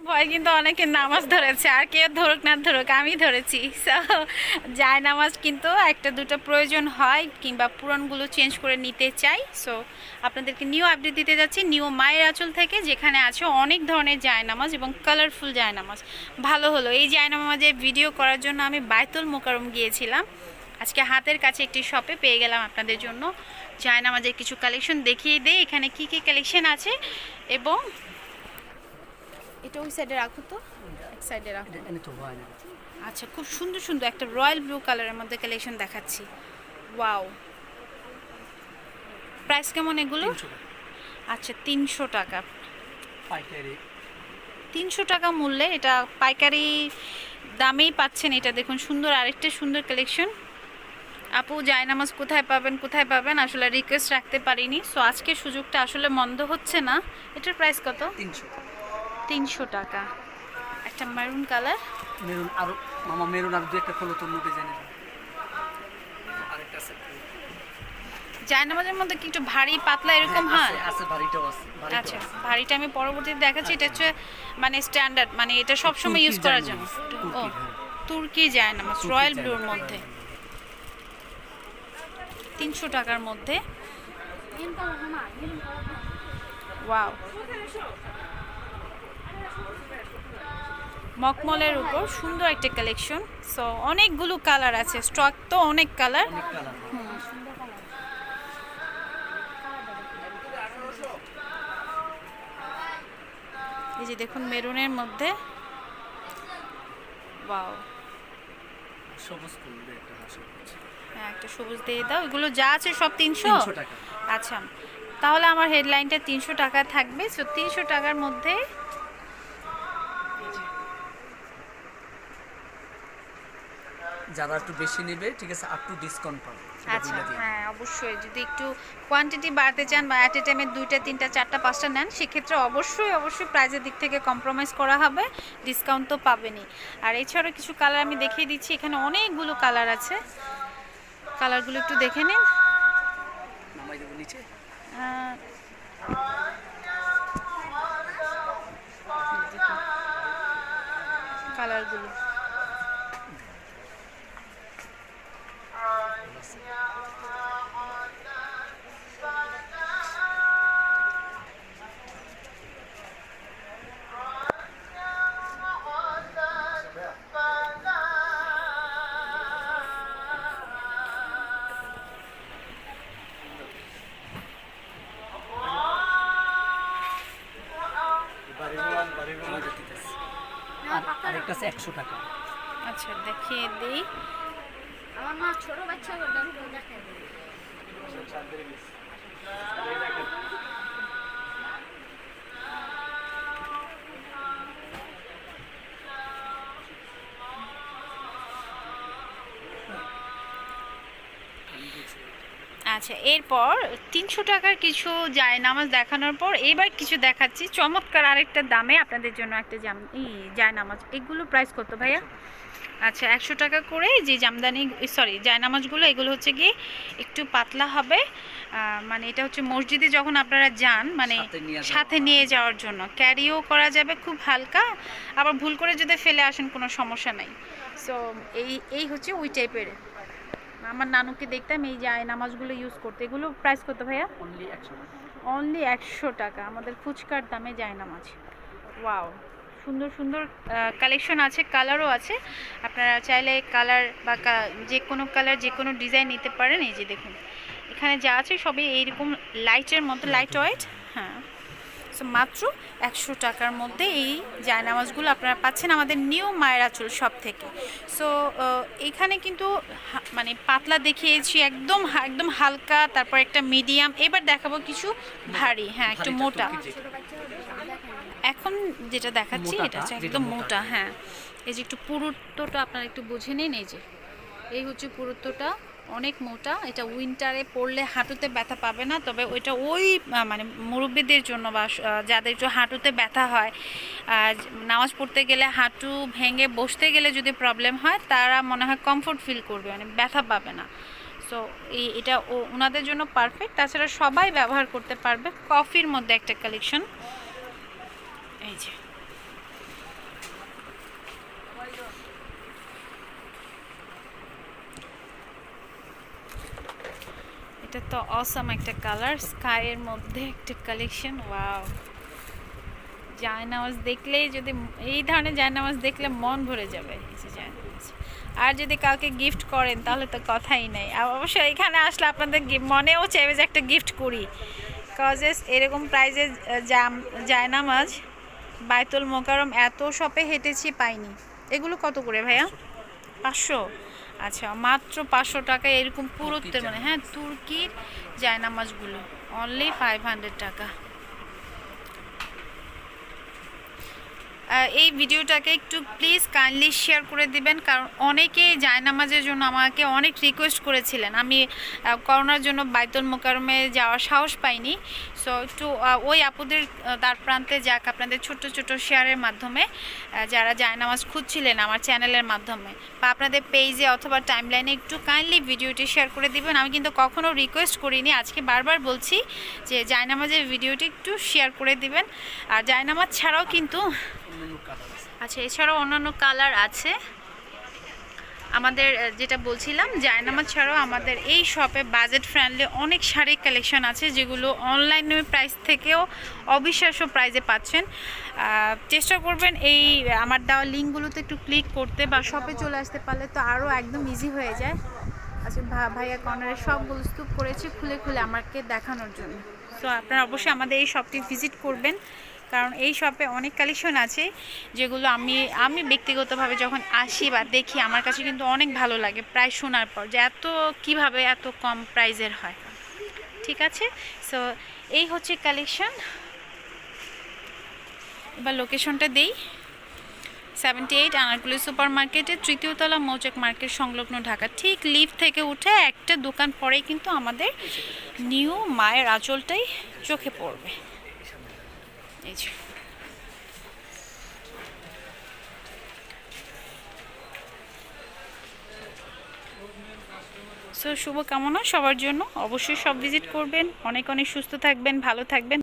ভয় কিন্তু অনেকে নামাজ ধরেছে, আর কেউ ধরুক না ধরুক আমি ধরেছি। সো যায় নামাজ কিন্তু একটা দুটো প্রয়োজন হয় কিংবা পুরানগুলো চেঞ্জ করে নিতে চাই। সো আপনাদেরকে নিউ আপডেট দিতে যাচ্ছি নিউ মায়ের আঁচল থেকে, যেখানে আছে অনেক ধরনের জায়নামাজ এবং কালারফুল জায়নামাজ। ভালো হলো এই জায়নামাজের ভিডিও করার জন্য আমি বায়তুল মোকাররম গিয়েছিলাম। আজকে হাতের কাছে একটি শপে পেয়ে গেলাম আপনাদের জন্য জায়নামাজের কিছু কালেকশন দেখিয়ে দেই এখানে কি কি কালেকশন আছে। এবং এটা ওই সাইডে রাখো তো, এক সাইডে রাখো। আচ্ছা, খুব সুন্দর সুন্দর একটা রয়্যাল ব্লু কালারের মধ্যে কালেকশন দেখাচ্ছি। ওয়াও, প্রাইস কেমন এগুলো? আচ্ছা 300 টাকা, 300 টাকা মূল্যে এটা পাইকারি দামেই পাচ্ছেন। এটা দেখুন সুন্দর, আরেকটা সুন্দর কালেকশন। আপু জায়নামাজ কোথায় পাবেন আসলে রিকোয়েস্ট রাখতে পারিনি। সো আজকে সুযোগটা আসলে মন্দ হচ্ছে না। এটার প্রাইস কত? 300 টাকা। একটা মেরুন কালার, মেরুন আর মামা মেরুন আর দুই একটা খোলো তো নোটে জানি আরেকটা আছে। জায়নামাজের মধ্যে কি একটু ভারী পাতলা এরকম হয়? আছে ভারীটাও আছে। আচ্ছা, ভারীটা আমি পরবর্তীতে দেখাচ্ছি। এটা হচ্ছে মানে স্ট্যান্ডার্ড, মানে এটা সব সময় ইউজ করার জন্য। ও তুর্কি জায়নামাজ রয়্যাল ব্লুর মধ্যে 300 টাকার মধ্যে। ওয়াও, মকমলের উপর সুন্দর একটা কালেকশন। সো অনেকগুলো কালার আছে, স্টক তো অনেক কালার। এই যে দেখুন মেরুনের মধ্যে, ওয়াও, সবুজ করবে একটা হাসি। হ্যাঁ একটা সবুজ দিয়ে দাও। এগুলো যা আছে সব 300 টাকা। আচ্ছা, তাহলে আমার হেডলাইনটা 300 টাকা থাকবে। সো 300 টাকার মধ্যে যারা একটু বেশি নেবে ঠিক আছে, একটু ডিসকাউন্ট পাবে। আচ্ছা হ্যাঁ অবশ্যই, যদি একটু কোয়ান্টিটি বাড়তে চান বা অ্যাট এ টাইমে 2টা 3টা 4টা 5টা নেন, সেক্ষেত্রে অবশ্যই প্রাইসের দিক থেকে কম্প্রোমাইজ করা হবে, ডিসকাউন্ট তো পাবেনই। আর এছাড়াও কিছু কালার আমি দেখিয়ে দিচ্ছি, এখানে অনেকগুলো কালার আছে, কালারগুলো একটু দেখে নিন। কালারগুলো আরেকটা আছে 100 টাকা। আচ্ছা দেখিয়ে দিই। আমার মা ছোট বাচ্চা দেখায়। আচ্ছা, এরপর 300 টাকার কিছু জায়নামাজ দেখানোর পর এবার কিছু দেখাচ্ছি চমৎকার আরেকটা দামে আপনাদের জন্য একটা জায়নামাজ। এগুলো প্রাইস কত ভাইয়া? আচ্ছা 100 টাকা করে। যে জামদানি জায়নামাজগুলো, এগুলো হচ্ছে গিয়ে একটু পাতলা হবে, মানে এটা হচ্ছে মসজিদে যখন আপনারা যান মানে সাথে নিয়ে যাওয়ার জন্য, ক্যারিও করা যাবে, খুব হালকা, আবার ভুল করে যদি ফেলে আসেন কোনো সমস্যা নাই। সো এই হচ্ছে ওই টাইপের। আমার নানুকে দেখতাম এই জায়নামাজগুলো ইউজ করতে। এগুলো প্রাইস কত ভাইয়া? অনলি 100 টাকা। আমাদের ফুচকার দামে জায়নামাজ। ওয়াও, সুন্দর সুন্দর কালেকশন আছে, কালারও আছে। আপনারা চাইলে কালার বা যে কোনো কালার যে কোনো ডিজাইন নিতে পারেন। এই যে দেখুন এখানে যা আছে সবই এইরকম লাইটের মতো, লাইট ওয়েট। হ্যাঁ, সো মাত্র 100 টাকার মধ্যে এই জায়নামাজগুলো আপনারা পাচ্ছেন আমাদের নিউ মায়ের আঁচল শপ থেকে। সো এখানে কিন্তু মানে পাতলা দেখিয়েছি, একদম একদম হালকা, তারপর একটা মিডিয়াম, এবার দেখাবো কিছু ভারী, হ্যাঁ একটু মোটা। এখন যেটা দেখাচ্ছি এটা হচ্ছে একদম মোটা। হ্যাঁ, এই যে একটু পুরুত্বটা আপনারা একটু বুঝে নিন। এই হচ্ছে পুরুত্বটা, অনেক মোটা। এটা উইন্টারে পরলে হাঁটুতে ব্যথা পাবে না, তবে ওইটা ওই মানে মুরব্বীদের জন্য বা যাদের একটু হাঁটুতে ব্যথা হয়, নামাজ পড়তে গেলে হাঁটু ভেঙে বসতে গেলে যদি প্রবলেম হয়, তারা মনে হয় কমফোর্ট ফিল করবে, মানে ব্যথা পাবে না। সো এটা ওনাদের জন্য পারফেক্ট। তাছাড়া সবাই ব্যবহার করতে পারবে। কফির মধ্যে একটা কালেকশন, এই যে এটা তো অসাম একটা কালার, স্কাইয়ের মধ্যে একটা কালেকশন। ওয়াও, জায়নামাজ দেখলেই যদি এই ধরনের জায়নামাজ দেখলে মন ভরে যাবে। এই যে জায়নামাজ, আর যদি কাউকে গিফট করেন তাহলে তো কথাই নেই। আর অবশ্যই এখানে আসলে আপনাদের মনেও চাইবে যে একটা গিফট করি, কজেস এরকম প্রাইজে জায়নামাজ বাইতুল মোকাররম এত শপে হেঁটেছি পাইনি। এগুলো কত করে ভাইয়া? 500। আচ্ছা, মাত্র 500 টাকায় এরকম পুরোত্বের মানে, হ্যাঁ তুর্কির জায়নামাজগুলো অনলি 500 টাকা। এই ভিডিওটাকে একটু প্লিজ কাইন্ডলি শেয়ার করে দিবেন, কারণ অনেকেই জায়নামাজের জন্য আমাকে অনেক রিকোয়েস্ট করেছিলেন। আমি করোনার জন্য বাইতুল মোকাররমে যাওয়ার সাহস পাইনি। সো একটু ওই আপুদের দ্বার প্রান্তে যাক আপনাদের ছোট ছোট শেয়ারের মাধ্যমে, যারা জায়নামাজ খুঁজছিলেন আমার চ্যানেলের মাধ্যমে বা আপনাদের পেজে অথবা টাইমলাইনে একটু কাইন্ডলি ভিডিওটি শেয়ার করে দিবেন। আমি কিন্তু কখনো রিকোয়েস্ট করিনি, আজকে বারবার বলছি যে জায়নামাজের ভিডিওটি একটু শেয়ার করে দিবেন। আর জায়নামাজ ছাড়াও কিন্তু আচ্ছা, এছাড়াও অন্যান্য কালার আছে আমাদের। যেটা বলছিলাম, জায়নামাজ ছাড়াও আমাদের এই শপে বাজেট ফ্রেন্ডলি অনেক শাড়ির কালেকশন আছে, যেগুলো অনলাইন প্রাইস থেকেও অবিশ্বাস্য প্রাইজে পাচ্ছেন। চেষ্টা করবেন এই আমার দেওয়া লিঙ্কগুলোতে একটু ক্লিক করতে, বা শপে চলে আসতে পারলে তো আরও একদম ইজি হয়ে যায়। আচ্ছা, ভাইয়া কর্নারে সবগুলো স্তূপ করেছে খুলে খুলে আমাকে দেখানোর জন্য। সো আপনারা অবশ্যই আমাদের এই শপটি ভিজিট করবেন, কারণ এই শপে অনেক কালেকশন আছে যেগুলো আমি ব্যক্তিগতভাবে যখন আসি বা দেখি আমার কাছে কিন্তু অনেক ভালো লাগে প্রায় শোনার পর, যে কিভাবে এত কম প্রাইজের হয়। ঠিক আছে, সো এই হচ্ছে কালেকশন। এবার লোকেশনটা দেই, 78 আনারকুলি সুপার মার্কেটে, তৃতীয় তলা মৌচাক মার্কেট সংলগ্ন ঢাকা। ঠিক লিফট থেকে উঠে একটা দোকান পরেই কিন্তু আমাদের নিউ মায়ের আঁচলটাই চোখে পড়বে। এই যে সো শুভকামনা সবার জন্য, অবশ্যই সব ভিজিট করবেন। অনেক অনেক সুস্থ থাকবেন, ভালো থাকবেন।